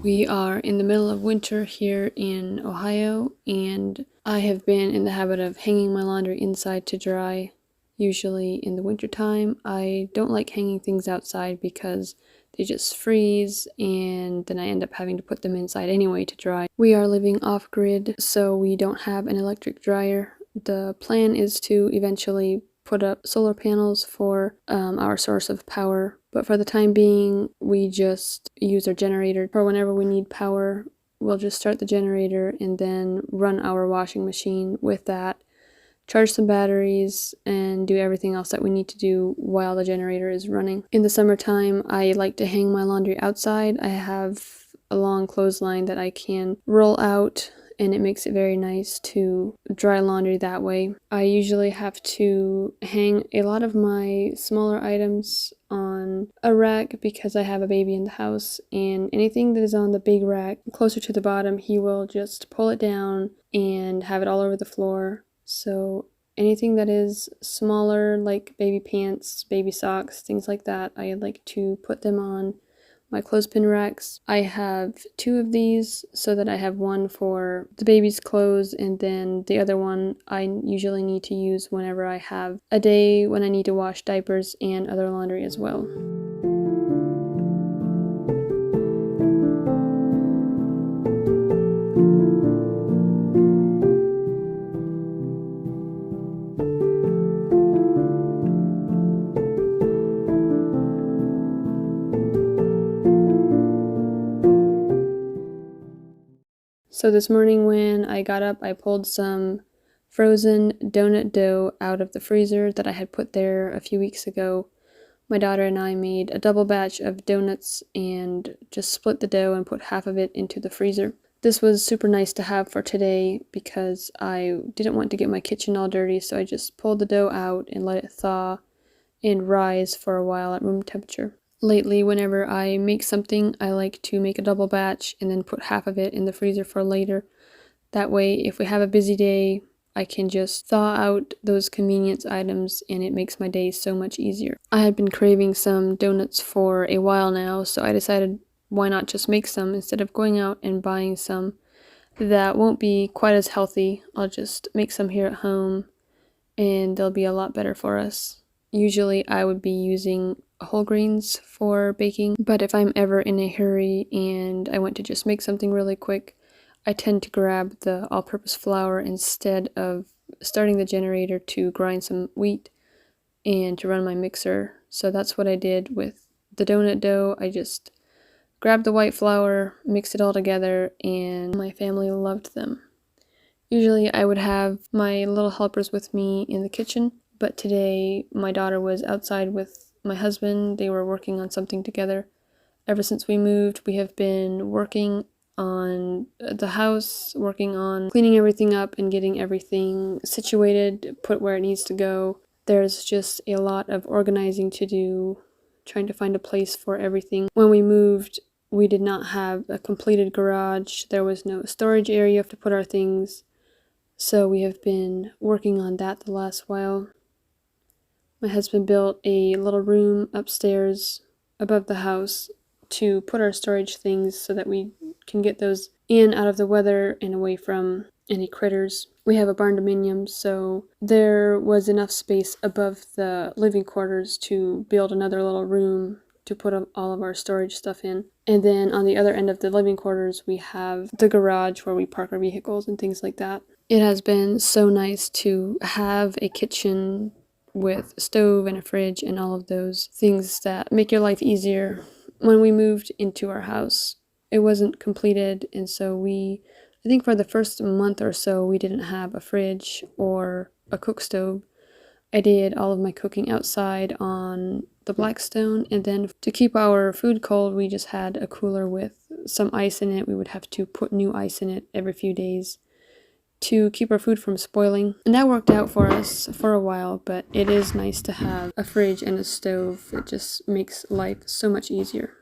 We are in the middle of winter here in Ohio, and I have been in the habit of hanging my laundry inside to dry, usually in the winter time. I don't like hanging things outside because they just freeze, and then I end up having to put them inside anyway to dry. We are living off-grid, so we don't have an electric dryer. The plan is to eventually put up solar panels for our source of power, but for the time being we just use our generator for whenever we need power. We'll just start the generator and then run our washing machine with that, charge some batteries, and do everything else that we need to do while the generator is running. In the summertime, I like to hang my laundry outside. I have a long clothesline that I can roll out, and it makes it very nice to dry laundry that way. I usually have to hang a lot of my smaller items on a rack because I have a baby in the house, and anything that is on the big rack closer to the bottom, he will just pull it down and have it all over the floor. So anything that is smaller, like baby pants, baby socks, things like that, I like to put them on my clothespin racks. I have two of these so that I have one for the baby's clothes, and then the other one I usually need to use whenever I have a day when I need to wash diapers and other laundry as well. So this morning when I got up, I pulled some frozen donut dough out of the freezer that I had put there a few weeks ago. My daughter and I made a double batch of donuts and just split the dough and put half of it into the freezer. This was super nice to have for today because I didn't want to get my kitchen all dirty, so I just pulled the dough out and let it thaw and rise for a while at room temperature. Lately, whenever I make something, I like to make a double batch and then put half of it in the freezer for later. That way, if we have a busy day, I can just thaw out those convenience items and it makes my day so much easier. I had been craving some donuts for a while now, so I decided why not just make some instead of going out and buying some that won't be quite as healthy. I'll just make some here at home and they'll be a lot better for us. Usually I would be using whole grains for baking, but if I'm ever in a hurry and I want to just make something really quick, I tend to grab the all-purpose flour instead of starting the generator to grind some wheat and to run my mixer. So that's what I did with the donut dough. I just grabbed the white flour, mixed it all together, and my family loved them. Usually I would have my little helpers with me in the kitchen, but today my daughter was outside with my husband. They were working on something together. Ever since we moved, we have been working on the house, working on cleaning everything up and getting everything situated, put where it needs to go. There's just a lot of organizing to do, trying to find a place for everything. When we moved, we did not have a completed garage. There was no storage area to put our things. So we have been working on that the last while. My husband built a little room upstairs above the house to put our storage things so that we can get those in out of the weather and away from any critters. We have a barn dominium, so there was enough space above the living quarters to build another little room to put all of our storage stuff in. And then on the other end of the living quarters, we have the garage where we park our vehicles and things like that. It has been so nice to have a kitchen with a stove and a fridge and all of those things that make your life easier. When we moved into our house, it wasn't completed, and so I think for the first month or so, we didn't have a fridge or a cook stove. I did all of my cooking outside on the Blackstone, and then to keep our food cold, we just had a cooler with some ice in it. We would have to put new ice in it every few days to keep our food from spoiling. And that worked out for us for a while, but it is nice to have a fridge and a stove. It just makes life so much easier.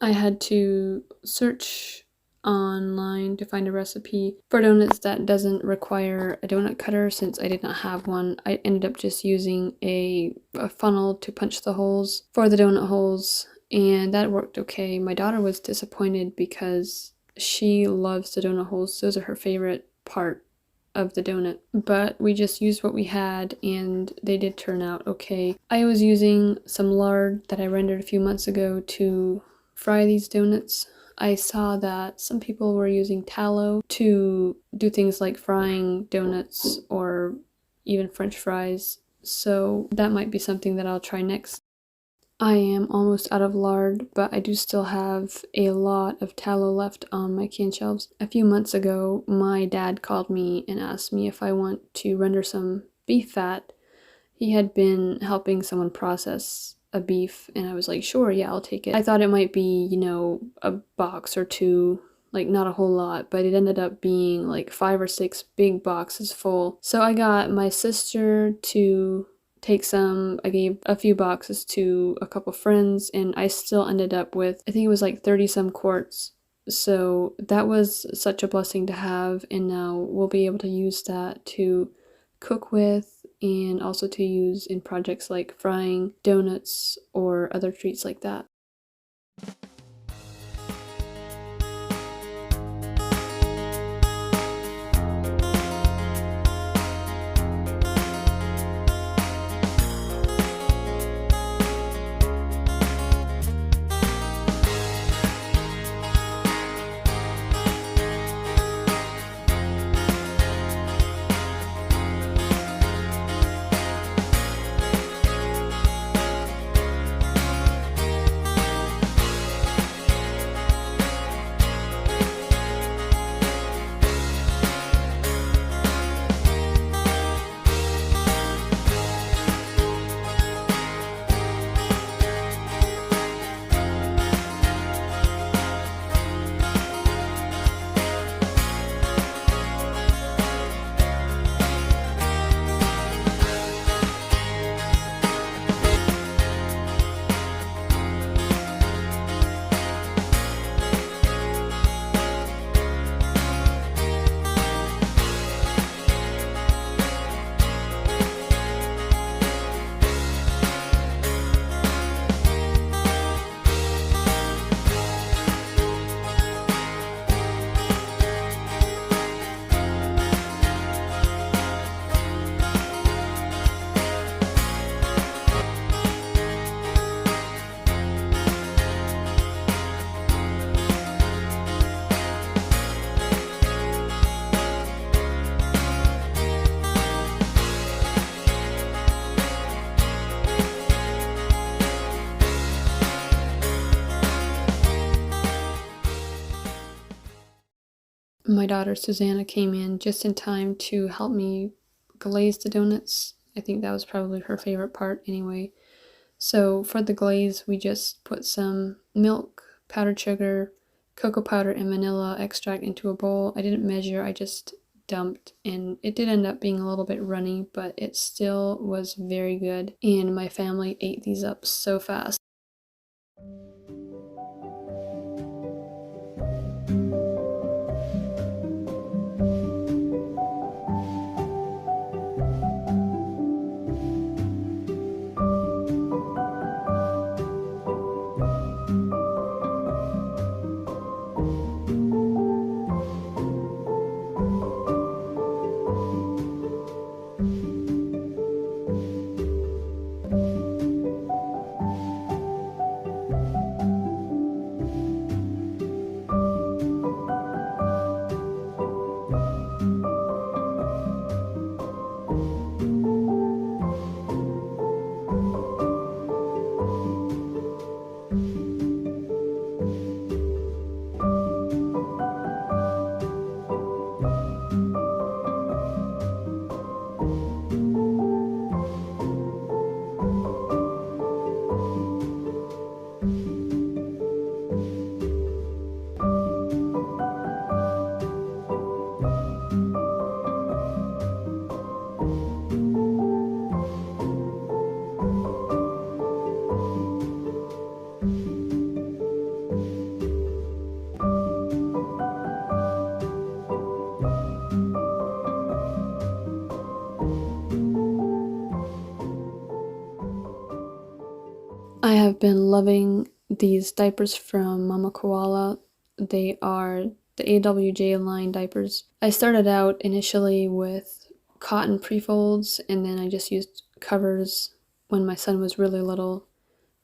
I had to search online to find a recipe for donuts that doesn't require a donut cutter since I did not have one. I ended up just using a funnel to punch the holes for the donut holes, and that worked okay. My daughter was disappointed because she loves the donut holes. Those are her favorite part of the donut, but we just used what we had and they did turn out okay. I was using some lard that I rendered a few months ago to fry these donuts. I saw that some people were using tallow to do things like frying donuts or even french fries, so that might be something that I'll try next. I am almost out of lard, but I do still have a lot of tallow left on my can shelves. A few months ago, my dad called me and asked me if I want to render some beef fat. He had been helping someone process a beef, and I was like, sure, yeah, I'll take it. I thought it might be, a box or two, like not a whole lot, but it ended up being like 5 or 6 big boxes full. So I got my sister to take some. I gave a few boxes to a couple friends, and I still ended up with, I think it was like 30 some quarts. So that was such a blessing to have, and now we'll be able to use that to cook with and also to use in projects like frying donuts or other treats like that. My daughter Susanna came in just in time to help me glaze the donuts. I think that was probably her favorite part anyway. So for the glaze, we just put some milk, powdered sugar, cocoa powder, and vanilla extract into a bowl. I didn't measure, I just dumped, and it did end up being a little bit runny, but it still was very good, and my family ate these up so fast. been loving these diapers from Mama Koala. They are the AWJ line diapers. I started out initially with cotton pre-folds, and then I just used covers when my son was really little.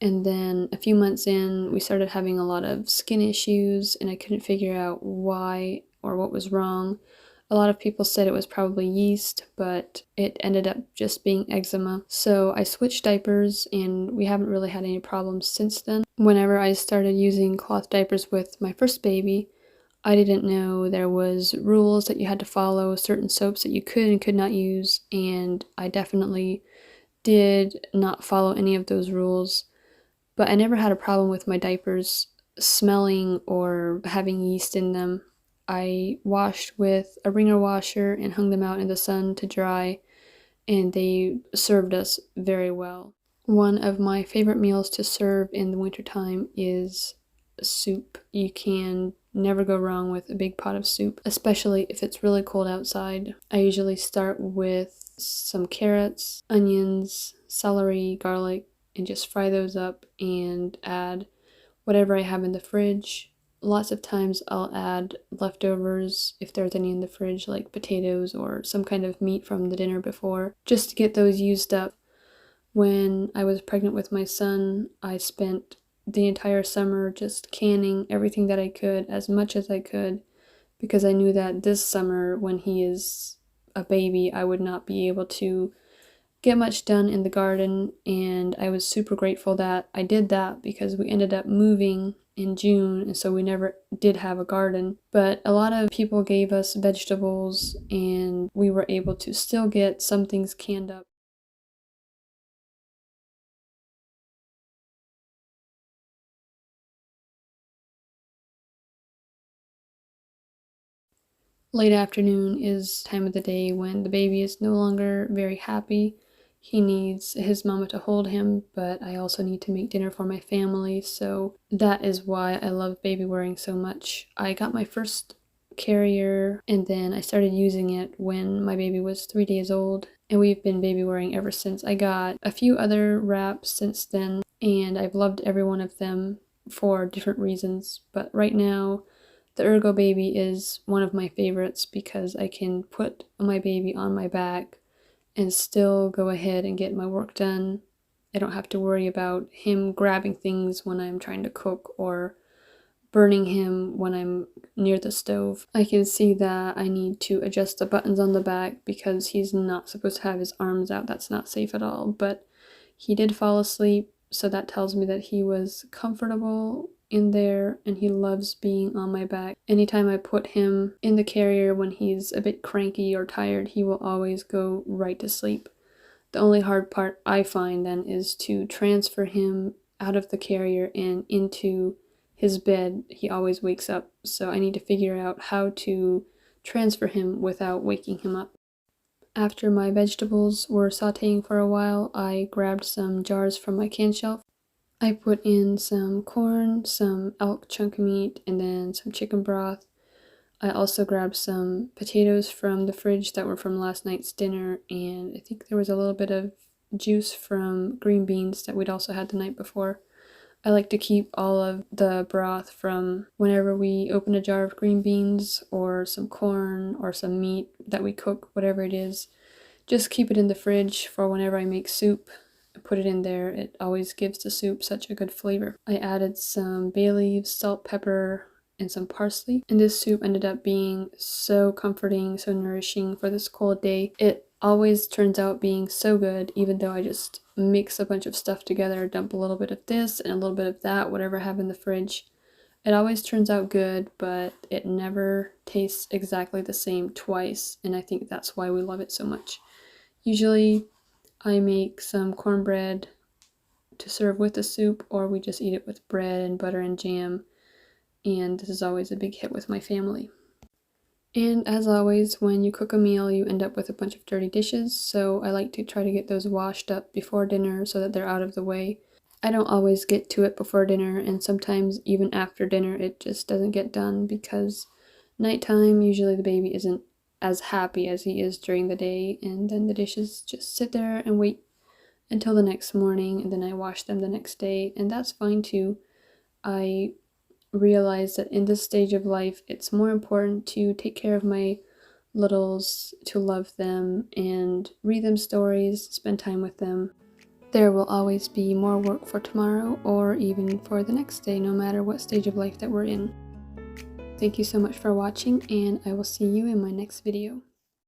And then a few months in, we started having a lot of skin issues, and I couldn't figure out why or what was wrong. A lot of people said it was probably yeast, but it ended up just being eczema. So I switched diapers, and we haven't really had any problems since then. Whenever I started using cloth diapers with my first baby, I didn't know there was rules that you had to follow, certain soaps that you could and could not use, and I definitely did not follow any of those rules. But I never had a problem with my diapers smelling or having yeast in them. I washed with a wringer washer and hung them out in the sun to dry, and they served us very well. One of my favorite meals to serve in the wintertime is soup. You can never go wrong with a big pot of soup, especially if it's really cold outside. I usually start with some carrots, onions, celery, garlic, and just fry those up and add whatever I have in the fridge. Lots of times I'll add leftovers if there's any in the fridge, like potatoes or some kind of meat from the dinner before, just to get those used up. When I was pregnant with my son, I spent the entire summer just canning everything that I could, as much as I could, because I knew that this summer, when he is a baby, I would not be able to get much done in the garden, and I was super grateful that I did that because we ended up moving in June, and so we never did have a garden. But a lot of people gave us vegetables, and we were able to still get some things canned up. Late afternoon is time of the day when the baby is no longer very happy. He needs his mama to hold him, but I also need to make dinner for my family, so that is why I love baby wearing so much. I got my first carrier, and then I started using it when my baby was 3 days old, and we've been baby wearing ever since. I got a few other wraps since then, and I've loved every one of them for different reasons, but right now the Ergo Baby is one of my favorites because I can put my baby on my back and still go ahead and get my work done. I don't have to worry about him grabbing things when I'm trying to cook or burning him when I'm near the stove. I can see that I need to adjust the buttons on the back because he's not supposed to have his arms out. That's not safe at all. But he did fall asleep, so that tells me that he was comfortable in there and he loves being on my back. Anytime I put him in the carrier when he's a bit cranky or tired, he will always go right to sleep. The only hard part I find then is to transfer him out of the carrier and into his bed. He always wakes up, so I need to figure out how to transfer him without waking him up. After my vegetables were sauteing for a while, I grabbed some jars from my can shelf. I put in some corn, some elk chunk meat, and then some chicken broth. I also grabbed some potatoes from the fridge that were from last night's dinner, and I think there was a little bit of juice from green beans that we'd also had the night before. I like to keep all of the broth from whenever we open a jar of green beans or some corn or some meat that we cook, whatever it is. Just keep it in the fridge for whenever I make soup. Put it in there. It always gives the soup such a good flavor. I added some bay leaves, salt, pepper, and some parsley. And this soup ended up being so comforting, so nourishing for this cold day. It always turns out being so good, even though I just mix a bunch of stuff together, dump a little bit of this and a little bit of that, whatever I have in the fridge. It always turns out good, but it never tastes exactly the same twice, and I think that's why we love it so much. Usually I make some cornbread to serve with the soup, or we just eat it with bread and butter and jam, and this is always a big hit with my family. And as always, when you cook a meal, you end up with a bunch of dirty dishes, so I like to try to get those washed up before dinner so that they're out of the way. I don't always get to it before dinner, and sometimes even after dinner it just doesn't get done because nighttime, usually the baby isn't as happy as he is during the day, and then the dishes just sit there and wait until the next morning, and then I wash them the next day, and that's fine too. I realize that in this stage of life, it's more important to take care of my littles, to love them, and read them stories, spend time with them. There will always be more work for tomorrow or even for the next day, no matter what stage of life that we're in. Thank you so much for watching, and I will see you in my next video.